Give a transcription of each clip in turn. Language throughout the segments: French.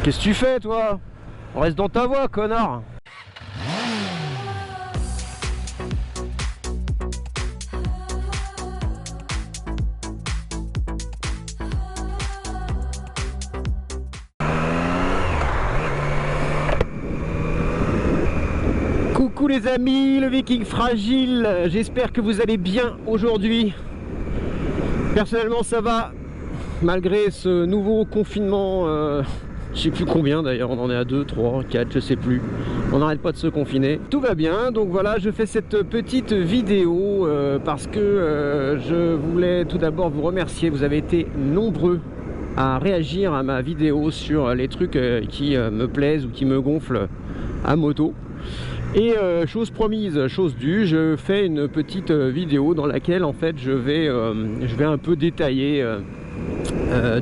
Qu'est-ce que tu fais, toi? Reste dans ta voie, connard. Coucou les amis, le Viking fragile, j'espère que vous allez bien aujourd'hui. Personnellement ça va, malgré ce nouveau confinement, je sais plus combien d'ailleurs, on en est à 2, 3, 4, je sais plus. On n'arrête pas de se confiner. Tout va bien, donc voilà, je fais cette petite vidéo parce que je voulais tout d'abord vous remercier. Vous avez été nombreux à réagir à ma vidéo sur les trucs qui me plaisent ou qui me gonflent à moto. Et chose promise, chose due, je fais une petite vidéo dans laquelle en fait je vais un peu détailler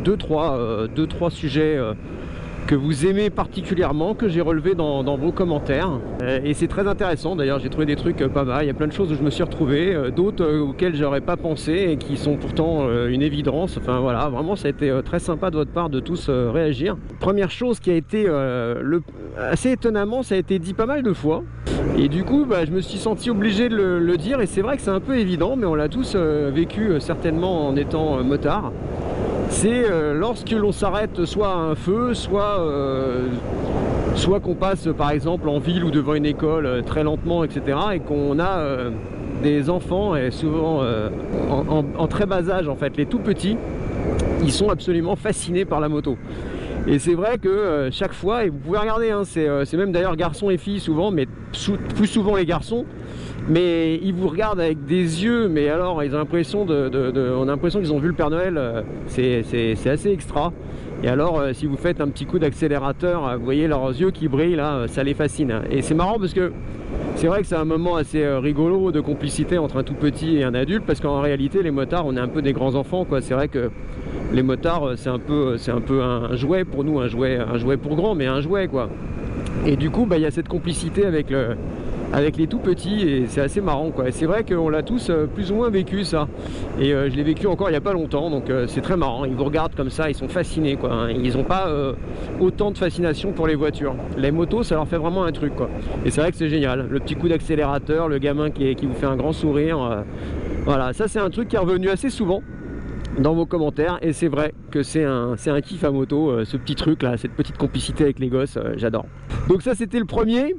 deux, trois sujets que vous aimez particulièrement, que j'ai relevé dans vos commentaires. Et c'est très intéressant, d'ailleurs j'ai trouvé des trucs pas mal, il y a plein de choses où je me suis retrouvé, d'autres auxquelles j'aurais pas pensé et qui sont pourtant une évidence. Enfin voilà, vraiment ça a été très sympa de votre part de tous réagir. Première chose qui a été, assez étonnamment, ça a été dit pas mal de fois. Et du coup, je me suis senti obligé de le dire, et c'est vrai que c'est un peu évident, mais on l'a tous vécu certainement en étant motard. C'est lorsque l'on s'arrête soit à un feu, soit qu'on passe par exemple en ville ou devant une école très lentement, etc. et qu'on a des enfants, et souvent en très bas âge en fait, les tout petits, ils sont absolument fascinés par la moto. Et c'est vrai que chaque fois, et vous pouvez regarder, hein, c'est même d'ailleurs garçons et filles souvent, mais plus souvent les garçons, mais ils vous regardent avec des yeux, mais alors ils ont l'impression on a l'impression qu'ils ont vu le Père Noël, c'est assez extra. Et alors si vous faites un petit coup d'accélérateur, vous voyez leurs yeux qui brillent là, ça les fascine. Et c'est marrant parce que c'est vrai que c'est un moment assez rigolo de complicité entre un tout petit et un adulte, parce qu'en réalité les motards, on est un peu des grands enfants quoi. C'est vrai que les motards c'est un peu un jouet pour nous, un jouet pour grands, mais un jouet quoi. Et du coup il y a cette complicité avec les tout petits, et c'est assez marrant quoi. C'est vrai qu'on l'a tous plus ou moins vécu ça, et je l'ai vécu encore il n'y a pas longtemps, donc c'est très marrant. Ils vous regardent comme ça, ils sont fascinés quoi, hein. Ils n'ont pas autant de fascination pour les voitures. Les motos, ça leur fait vraiment un truc quoi, et c'est vrai que c'est génial, le petit coup d'accélérateur, le gamin qui vous fait un grand sourire, voilà, ça c'est un truc qui est revenu assez souvent dans vos commentaires, et c'est vrai que c'est un kiff à moto, ce petit truc là, cette petite complicité avec les gosses, j'adore. Donc ça c'était le premier.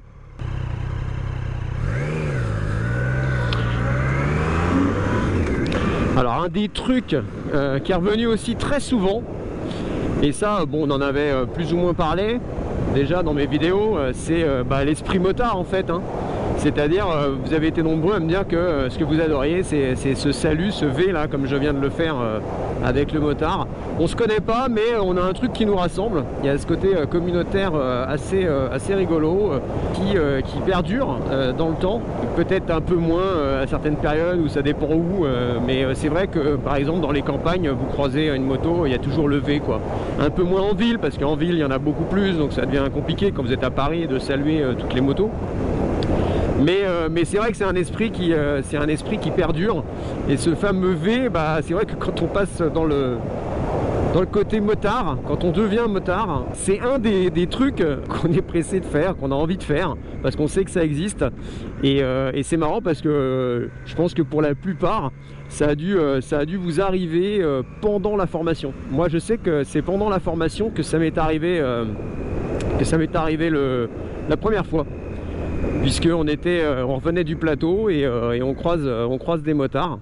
Alors un des trucs qui est revenu aussi très souvent, et ça bon on en avait plus ou moins parlé déjà dans mes vidéos, c'est l'esprit motard en fait, hein. C'est-à-dire vous avez été nombreux à me dire que ce que vous adoriez c'est ce salut, ce V là, comme je viens de le faire avec le motard. On se connaît pas, mais on a un truc qui nous rassemble. Il y a ce côté communautaire assez rigolo, qui perdure dans le temps, peut-être un peu moins à certaines périodes où ça dépend où, mais c'est vrai que par exemple dans les campagnes, vous croisez une moto, il y a toujours le V quoi. Un peu moins en ville, parce qu'en ville il y en a beaucoup plus, donc ça devient compliqué quand vous êtes à Paris de saluer toutes les motos. Mais c'est vrai que c'est un esprit qui perdure, et ce fameux V, c'est vrai que quand on passe dans le côté motard, quand on devient motard, c'est un des trucs qu'on est pressé de faire, qu'on a envie de faire, parce qu'on sait que ça existe. Et c'est marrant parce que je pense que pour la plupart, ça a dû vous arriver pendant la formation. Moi je sais que c'est pendant la formation que ça m'est arrivé, la première fois. Puisqu'on revenait du plateau et on croise des motards,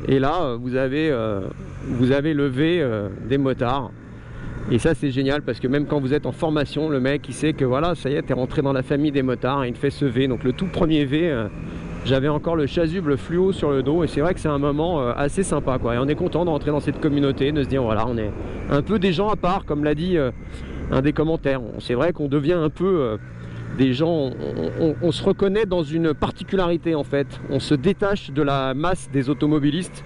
et là vous avez le V des motards, et ça c'est génial parce que même quand vous êtes en formation, le mec il sait que voilà, ça y est, t'es rentré dans la famille des motards, et il te fait ce V. Donc le tout premier V, j'avais encore le chasuble fluo sur le dos, et c'est vrai que c'est un moment assez sympa quoi, et on est content de rentrer dans cette communauté, de se dire voilà, on est un peu des gens à part, comme l'a dit un des commentaires. C'est vrai qu'on devient un peu des gens, on se reconnaît dans une particularité en fait, on se détache de la masse des automobilistes,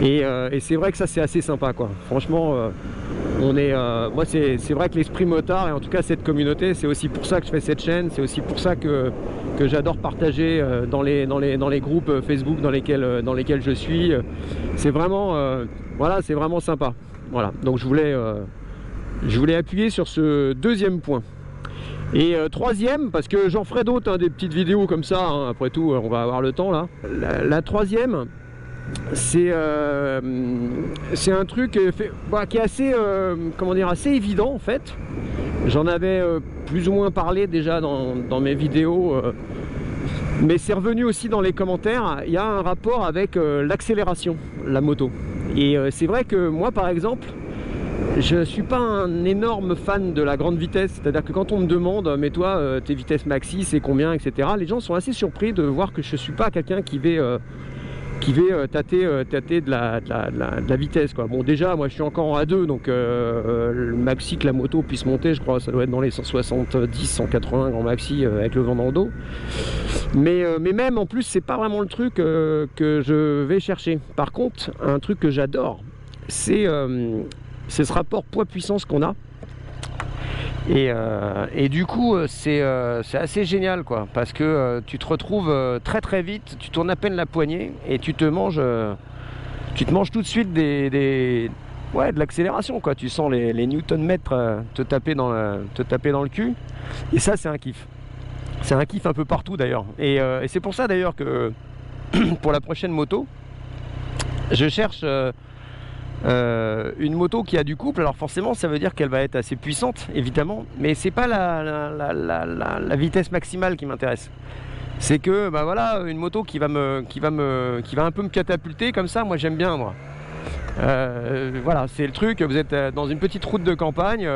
et c'est vrai que ça c'est assez sympa quoi. Franchement moi c'est vrai que l'esprit motard, et en tout cas cette communauté, c'est aussi pour ça que je fais cette chaîne, c'est aussi pour ça que j'adore partager dans les groupes Facebook dans lesquels je suis. C'est vraiment voilà, c'est vraiment sympa. Voilà, donc je voulais Je voulais appuyer sur ce deuxième point. Et troisième, parce que j'en ferai d'autres, hein, des petites vidéos comme ça, hein, après tout on va avoir le temps là. La troisième, c'est un truc qui est assez, comment dire, assez évident en fait. J'en avais plus ou moins parlé déjà dans mes vidéos, mais c'est revenu aussi dans les commentaires. Il y a un rapport avec l'accélération, la moto. Et c'est vrai que moi par exemple, je suis pas un énorme fan de la grande vitesse, c'est-à-dire que quand on me demande mais toi tes vitesses maxi c'est combien, etc., les gens sont assez surpris de voir que je suis pas quelqu'un qui va tâter de la vitesse quoi. Bon déjà moi je suis encore en A2 donc le maxi que la moto puisse monter je crois ça doit être dans les 170, 180 grand maxi avec le vent dans le dos. Mais même en plus c'est pas vraiment le truc que je vais chercher. Par contre un truc que j'adore c'est ce rapport poids-puissance qu'on a. Et du coup c'est assez génial quoi, parce que tu te retrouves très très vite, tu tournes à peine la poignée et tu te manges tout de suite de l'accélération quoi. Tu sens les newton-mètres te taper dans le cul, et ça c'est un kiff. C'est un kiff un peu partout d'ailleurs, et c'est pour ça d'ailleurs que pour la prochaine moto je cherche une moto qui a du couple. Alors forcément ça veut dire qu'elle va être assez puissante évidemment, mais c'est pas la vitesse maximale qui m'intéresse. C'est que bah voilà, une moto qui va un peu me catapulter comme ça, moi j'aime bien moi. Voilà, c'est le truc, vous êtes dans une petite route de campagne,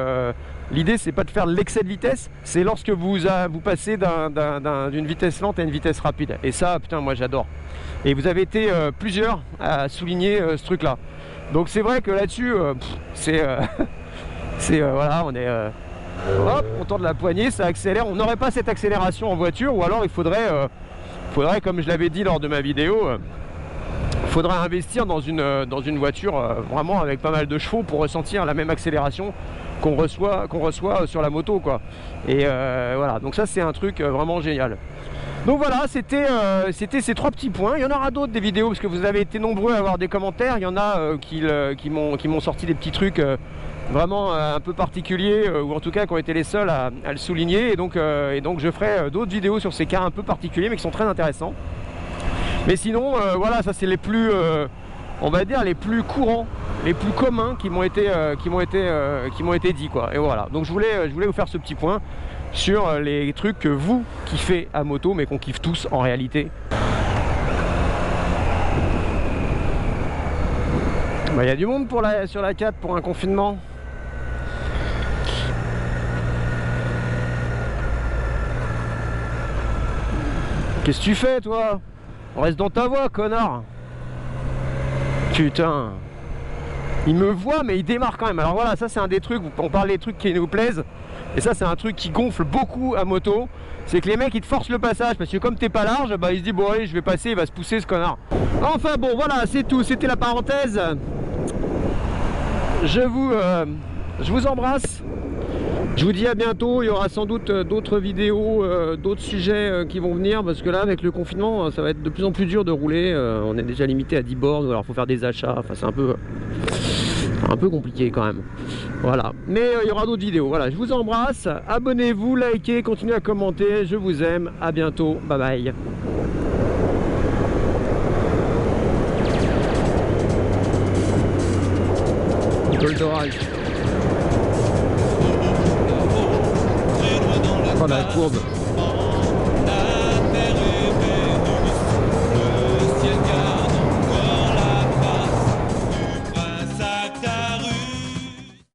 l'idée c'est pas de faire l'excès de vitesse, c'est lorsque vous passez d'une vitesse lente à une vitesse rapide, et ça putain moi j'adore. Et vous avez été plusieurs à souligner ce truc là. Donc c'est vrai que là-dessus, voilà, on est hop, on tourne la poignée, ça accélère. On n'aurait pas cette accélération en voiture, ou alors il faudrait, comme je l'avais dit lors de ma vidéo, faudrait investir dans une voiture vraiment avec pas mal de chevaux pour ressentir la même accélération qu'on reçoit sur la moto, quoi. Et voilà, donc ça c'est un truc vraiment génial. Donc voilà, c'était ces trois petits points. Il y en aura d'autres des vidéos parce que vous avez été nombreux à avoir des commentaires. Il y en a qui m'ont sorti des petits trucs vraiment un peu particuliers, ou en tout cas qui ont été les seuls à le souligner. Et donc je ferai d'autres vidéos sur ces cas un peu particuliers mais qui sont très intéressants. Mais sinon, voilà, ça c'est les plus, on va dire les plus courants, les plus communs qui m'ont été dits quoi. Et voilà. Donc je voulais vous faire ce petit point sur les trucs que vous kiffez à moto, mais qu'on kiffe tous en réalité. Il y a du monde sur la 4 pour un confinement. Qu'est-ce que tu fais toi? Reste dans ta voie, connard. Putain. Il me voit mais il démarre quand même. Alors voilà, ça c'est un des trucs, on parle des trucs qui nous plaisent. Et ça c'est un truc qui gonfle beaucoup à moto. C'est que les mecs ils te forcent le passage, parce que comme t'es pas large, bah ils se disent bon allez je vais passer, il va se pousser ce connard. Enfin bon voilà, c'est tout, c'était la parenthèse. Je vous embrasse. Je vous dis à bientôt. Il y aura sans doute d'autres vidéos, d'autres sujets qui vont venir, parce que là avec le confinement ça va être de plus en plus dur de rouler. On est déjà limité à 10 bornes, alors il faut faire des achats, enfin c'est un peu compliqué quand même. Voilà, mais il y aura d'autres vidéos. Voilà, je vous embrasse, abonnez-vous, likez, continuez à commenter, je vous aime, à bientôt, bye bye. Col d'orage. Oh la courbe.